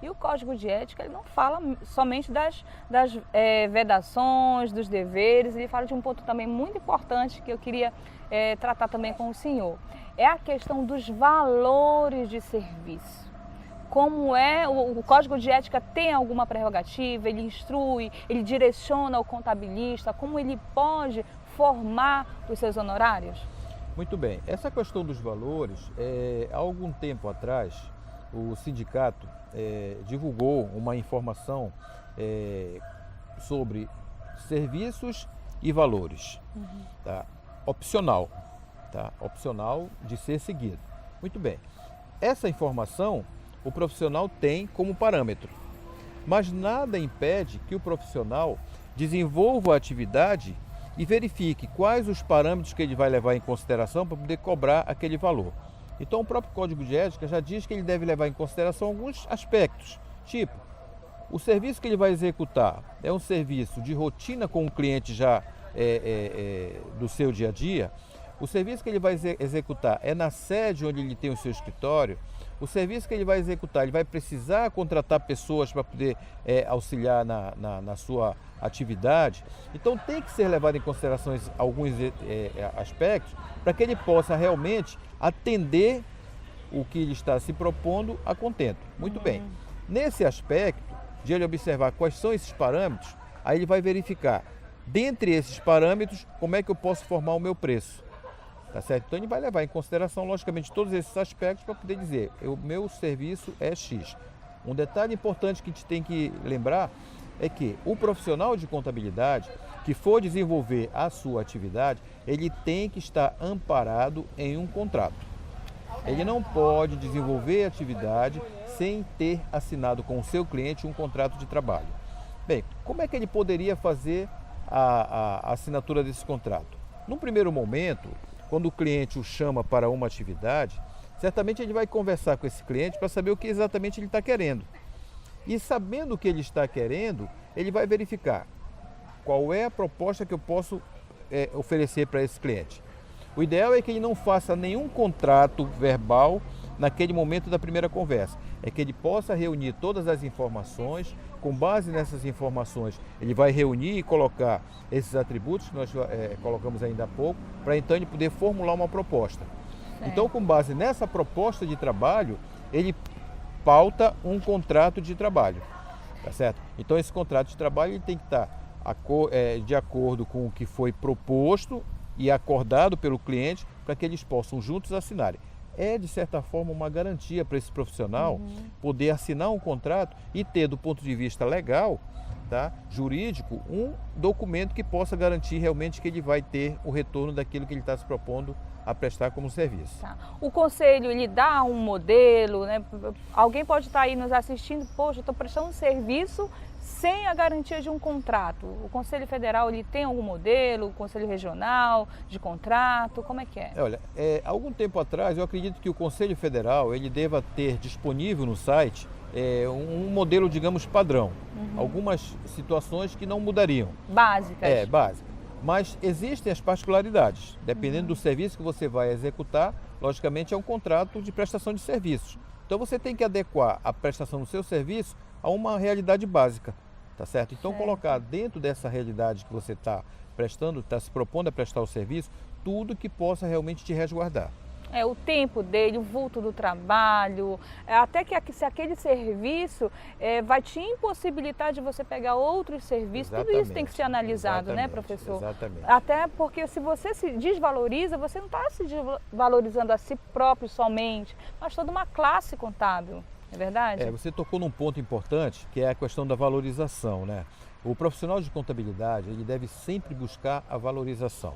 E o Código de Ética, ele não fala somente das vedações, dos deveres, ele fala de um ponto também muito importante que eu queria tratar também com o senhor. É a questão dos valores de serviço. Como o Código de Ética tem alguma prerrogativa, ele instrui, ele direciona o contabilista, como ele pode formar os seus honorários? Muito bem, essa questão dos valores, há algum tempo atrás, o sindicato divulgou uma informação sobre serviços e valores, tá? Opcional de ser seguido. Muito bem, essa informação o profissional tem como parâmetro, mas nada impede que o profissional desenvolva a atividade e verifique quais os parâmetros que ele vai levar em consideração para poder cobrar aquele valor. Então o próprio Código de Ética já diz que ele deve levar em consideração alguns aspectos, tipo, o serviço que ele vai executar é um serviço de rotina com o cliente já do seu dia a dia, o serviço que ele vai executar é na sede onde ele tem o seu escritório, o serviço que ele vai executar, ele vai precisar contratar pessoas para poder auxiliar na sua atividade. Então tem que ser levado em consideração alguns aspectos para que ele possa realmente atender o que ele está se propondo a contento. Muito bem. Nesse aspecto, de ele observar quais são esses parâmetros, aí ele vai verificar, dentre esses parâmetros, como é que eu posso formar o meu preço. Tá certo? Então ele vai levar em consideração, logicamente, todos esses aspectos para poder dizer, o meu serviço é X. Um detalhe importante que a gente tem que lembrar é que o profissional de contabilidade que for desenvolver a sua atividade, ele tem que estar amparado em um contrato. Ele não pode desenvolver a atividade sem ter assinado com o seu cliente um contrato de trabalho. Bem, como é que ele poderia fazer a assinatura desse contrato? Num primeiro momento, quando o cliente o chama para uma atividade, certamente ele vai conversar com esse cliente para saber o que exatamente ele está querendo. E sabendo o que ele está querendo, ele vai verificar qual é a proposta que eu posso oferecer para esse cliente. O ideal é que ele não faça nenhum contrato verbal naquele momento da primeira conversa. É que ele possa reunir todas as informações, com base nessas informações, ele vai reunir e colocar esses atributos que nós colocamos ainda há pouco, para então ele poder formular uma proposta. Então, com base nessa proposta de trabalho, ele pauta um contrato de trabalho, tá certo? Então, esse contrato de trabalho ele tem que estar de acordo com o que foi proposto e acordado pelo cliente, para que eles possam juntos assinarem. É, de certa forma, uma garantia para esse profissional poder assinar um contrato e ter, do ponto de vista legal, tá, jurídico, um documento que possa garantir realmente que ele vai ter o retorno daquilo que ele está se propondo a prestar como serviço. Tá. O conselho, ele dá um modelo, né? Alguém pode estar aí nos assistindo, poxa, eu estou prestando um serviço sem a garantia de um contrato. O Conselho Federal, ele tem algum modelo, o Conselho Regional de contrato, como é que é? Olha, há algum tempo atrás, eu acredito que o Conselho Federal, ele deva ter disponível no site um modelo, digamos, padrão. Algumas situações que não mudariam. Básicas. Básicas. Mas existem as particularidades. Dependendo do serviço que você vai executar, logicamente é um contrato de prestação de serviços. Então você tem que adequar a prestação do seu serviço a uma realidade básica, tá certo? Então colocar dentro dessa realidade que você está prestando, está se propondo a prestar o serviço, tudo que possa realmente te resguardar. O tempo dele, o vulto do trabalho, até que se aquele serviço vai te impossibilitar de você pegar outros serviços, tudo isso tem que ser analisado, né, professor? Exatamente. Até porque se você se desvaloriza, você não está se desvalorizando a si próprio somente, mas toda uma classe contábil, é verdade? Você tocou num ponto importante, que é a questão da valorização, né? O profissional de contabilidade, ele deve sempre buscar a valorização.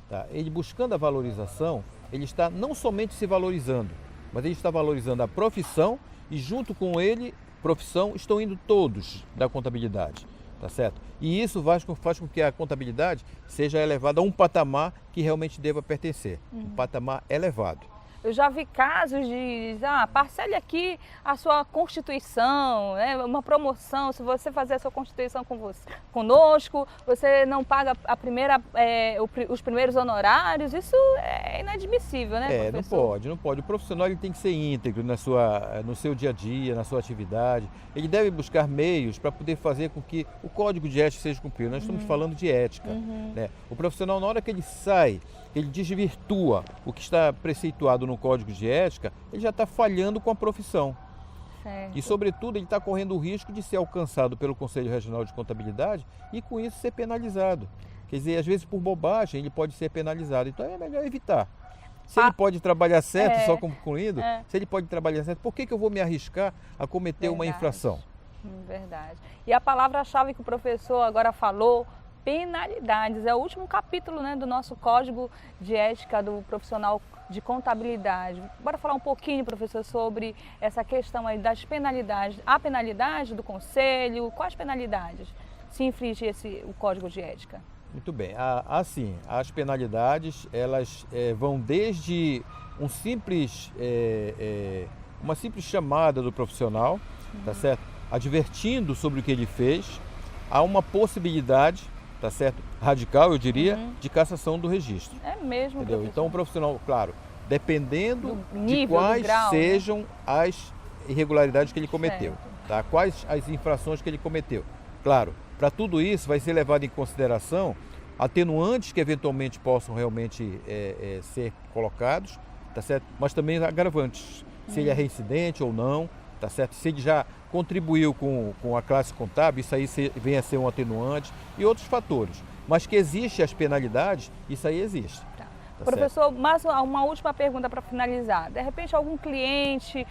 Tá? Ele buscando a valorização, ele está não somente se valorizando, mas ele está valorizando a profissão e junto com ele, profissão, estão indo todos da contabilidade, tá certo? E isso faz com que a contabilidade seja elevada a um patamar que realmente deva pertencer, um patamar elevado. Eu já vi casos de, parcele aqui a sua constituição, né? Uma promoção, se você fazer a sua constituição conosco, você não paga os primeiros honorários, isso é inadmissível, né, professor? Não pode. O profissional ele tem que ser íntegro no seu dia a dia, na sua atividade. Ele deve buscar meios para poder fazer com que o código de ética seja cumprido. Nós estamos falando de ética. Né? O profissional, na hora que ele sai, ele desvirtua o que está preceituado no Código de Ética, ele já está falhando com a profissão. Certo. E, sobretudo, ele está correndo o risco de ser alcançado pelo Conselho Regional de Contabilidade e, com isso, ser penalizado. Quer dizer, às vezes, por bobagem, ele pode ser penalizado. Então, é melhor evitar. Se ele pode trabalhar certo, só concluindo, se ele pode trabalhar certo, por que eu vou me arriscar a cometer uma infração? Verdade. E a palavra-chave que o professor agora falou, penalidades, é o último capítulo, né, do nosso Código de Ética do Profissional de Contabilidade. Bora falar um pouquinho, professor, sobre essa questão aí das penalidades. A penalidade do Conselho, quais penalidades se infringe o Código de Ética? Muito bem. Assim, as penalidades, elas vão desde uma simples chamada do profissional, tá certo? Advertindo sobre o que ele fez, há uma possibilidade, tá certo? Radical, eu diria, de cassação do registro. É mesmo, entendeu? professor? Então o profissional, claro, dependendo nível, de quais grau, sejam as irregularidades que ele cometeu, certo. tá? Quais as infrações que ele cometeu. Claro, para tudo isso vai ser levado em consideração atenuantes que eventualmente possam realmente ser colocados, tá certo? Mas também agravantes, se ele é reincidente ou não, tá certo? Se ele já contribuiu com a classe contábil, isso aí vem a ser um atenuante e outros fatores. Mas que existe as penalidades, isso aí existe. Tá professor, mais uma última pergunta para finalizar. De repente, algum cliente,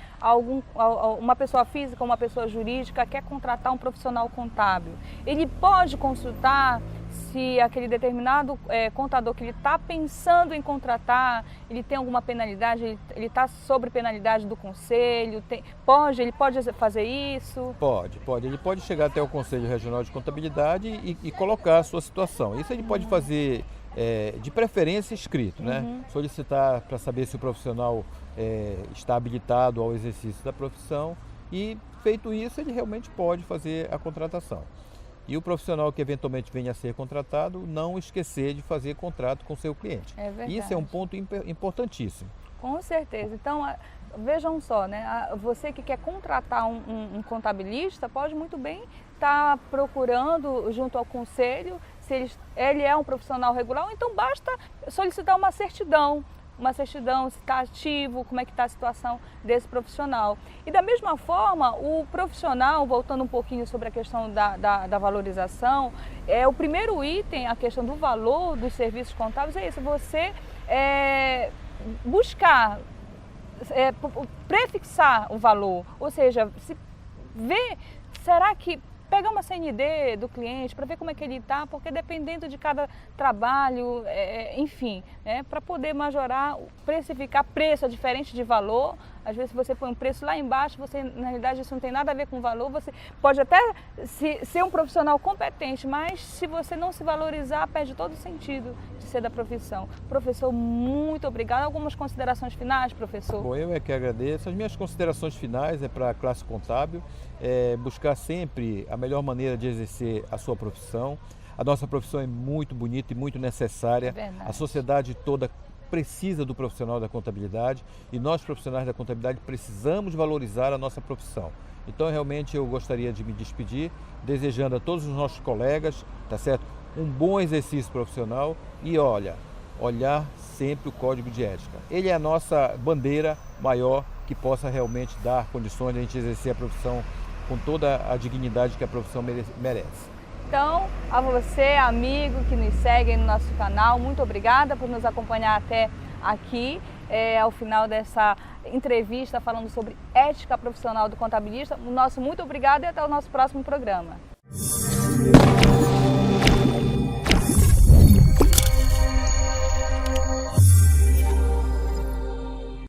uma pessoa física ou uma pessoa jurídica quer contratar um profissional contábil. Ele pode consultar se aquele determinado contador que ele está pensando em contratar, ele tem alguma penalidade, ele está sobre penalidade do conselho, ele pode fazer isso? Pode. Ele pode chegar até o Conselho Regional de Contabilidade e colocar a sua situação. Isso ele pode fazer de preferência escrito, né? Solicitar para saber se o profissional está habilitado ao exercício da profissão e, feito isso, ele realmente pode fazer a contratação. E o profissional que eventualmente venha a ser contratado, não esquecer de fazer contrato com o seu cliente. É verdade. Isso é um ponto importantíssimo. Com certeza. Então, vejam só, né? Você que quer contratar um contabilista pode muito bem estar procurando junto ao conselho se ele é um profissional regular, ou então basta solicitar uma certidão, se está ativo, como é que está a situação desse profissional. E da mesma forma, o profissional, voltando um pouquinho sobre a questão da valorização, o primeiro item, a questão do valor dos serviços contábeis, é isso, você buscar, prefixar o valor, ou seja, se ver, será que pegar uma CND do cliente para ver como é que ele está, porque dependendo de cada trabalho, enfim, para poder majorar, precificar preço é diferente de valor. Às vezes você põe um preço lá embaixo, na realidade isso não tem nada a ver com valor, você pode até ser um profissional competente, mas se você não se valorizar, perde todo o sentido de ser da profissão. Professor, muito obrigado. Algumas considerações finais, professor? Bom, eu é que agradeço. As minhas considerações finais para a classe contábil, buscar sempre a melhor maneira de exercer a sua profissão. A nossa profissão é muito bonita e muito necessária. A sociedade toda precisa do profissional da contabilidade e nós, profissionais da contabilidade, precisamos valorizar a nossa profissão. Então, realmente, eu gostaria de me despedir, desejando a todos os nossos colegas, tá certo? Um bom exercício profissional e, olhar sempre o Código de Ética. Ele é a nossa bandeira maior que possa realmente dar condições de a gente exercer a profissão com toda a dignidade que a profissão merece. Então, a você, amigo que nos segue no nosso canal, muito obrigada por nos acompanhar até aqui, ao final dessa entrevista falando sobre ética profissional do contabilista. O nosso muito obrigado e até o nosso próximo programa.